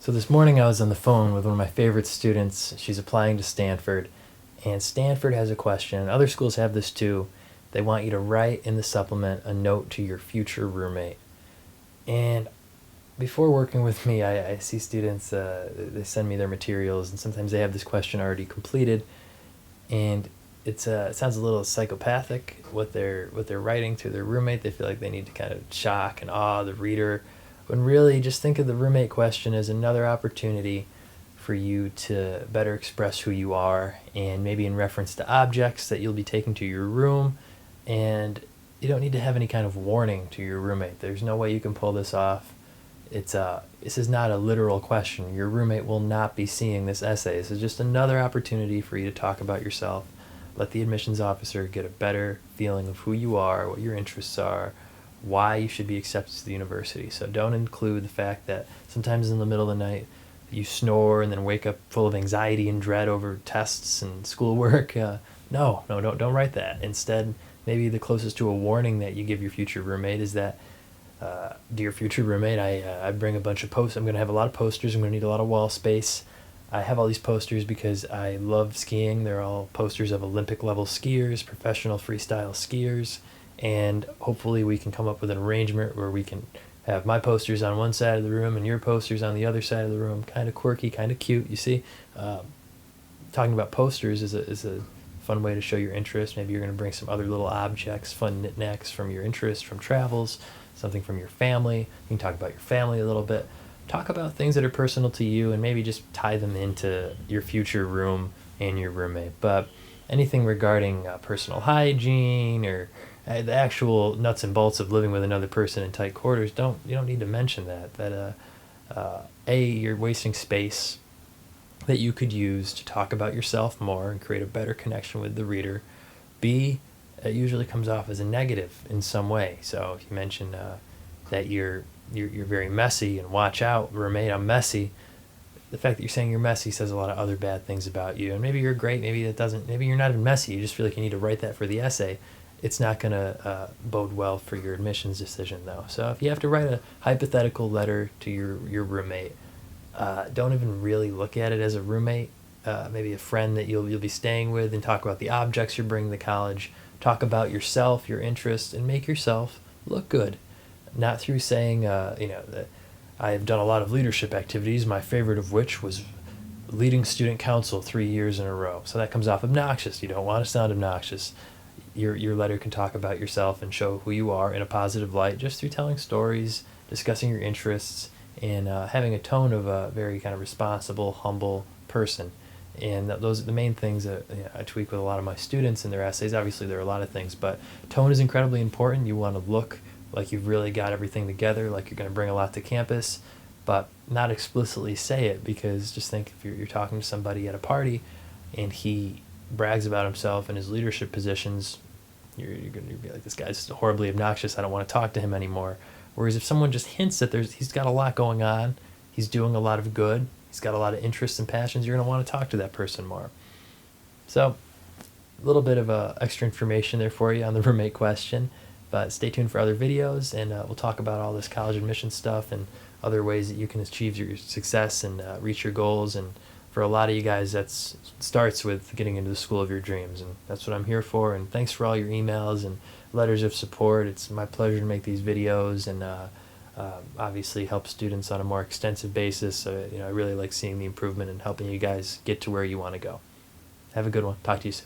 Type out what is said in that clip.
So this morning I was on the phone with one of my favorite students. She's applying to Stanford, and Stanford has a question. Other schools have this too. They want you to write in the supplement a note to your future roommate. And before working with me, I see students, they send me their materials, and sometimes they have this question already completed, and it sounds a little psychopathic what they're writing to their roommate. They feel like they need to kind of shock and awe the reader, when really just think of the roommate question as another opportunity for you to better express who you are, and maybe in reference to objects that you'll be taking to your room. And you don't need to have any kind of warning to your roommate. There's no way you can pull this off. This is not a literal question. Your roommate will not be seeing this essay. This is just another opportunity for you to talk about yourself. Let the admissions officer get a better feeling of who you are, what your interests are, why you should be accepted to the university. So don't include the fact that sometimes in the middle of the night you snore and then wake up full of anxiety and dread over tests and schoolwork. No, don't write that. Instead, maybe the closest to a warning that you give your future roommate is that, dear future roommate, I bring a bunch of posters. I'm going to have a lot of posters. I'm going to need a lot of wall space. I have all these posters because I love skiing. They're all posters of Olympic level skiers, professional freestyle skiers, and hopefully we can come up with an arrangement where we can have my posters on one side of the room and your posters on the other side of the room. Kind of quirky, kind of cute, you see. Talking about posters is a fun way to show your interest. Maybe you're going to bring some other little objects, fun knickknacks from your interest, from travels, something from your family. You can talk about your family a little bit. Talk about things that are personal to you, and maybe just tie them into your future room and your roommate. But anything regarding personal hygiene or the actual nuts and bolts of living with another person in tight quarters, you don't need to mention that. You're wasting space that you could use to talk about yourself more and create a better connection with the reader. B, it usually comes off as a negative in some way. So if you mention that you're very messy, and watch out, roommate, I'm messy. The fact that you're saying you're messy says a lot of other bad things about you. And maybe you're great, maybe you're not even messy, you just feel like you need to write that for the essay. It's not going to bode well for your admissions decision, though. So if you have to write a hypothetical letter to your roommate, don't even really look at it as a roommate. Maybe a friend that you'll be staying with, and talk about the objects you're bringing to college. Talk about yourself, your interests, and make yourself look good. Not through saying, that I have done a lot of leadership activities, my favorite of which was leading student council 3 years in a row. So that comes off obnoxious. You don't want to sound obnoxious. Your letter can talk about yourself and show who you are in a positive light just through telling stories, discussing your interests, and having a tone of a very kind of responsible, humble person. And those are the main things that I tweak with a lot of my students in their essays. Obviously, there are a lot of things, but tone is incredibly important. You want to look like you've really got everything together, like you're going to bring a lot to campus, but not explicitly say it, because just think if you're talking to somebody at a party and he brags about himself and his leadership positions, you're going to be like, this guy's horribly obnoxious, I don't want to talk to him anymore. Whereas if someone just hints that he's got a lot going on, he's doing a lot of good, he's got a lot of interests and passions, you're going to want to talk to that person more. So a little bit of extra information there for you on the roommate question. But stay tuned for other videos, and we'll talk about all this college admission stuff and other ways that you can achieve your success and reach your goals. And for a lot of you guys, that starts with getting into the school of your dreams, and that's what I'm here for. And thanks for all your emails and letters of support. It's my pleasure to make these videos and obviously help students on a more extensive basis. I really like seeing the improvement and helping you guys get to where you want to go. Have a good one. Talk to you soon.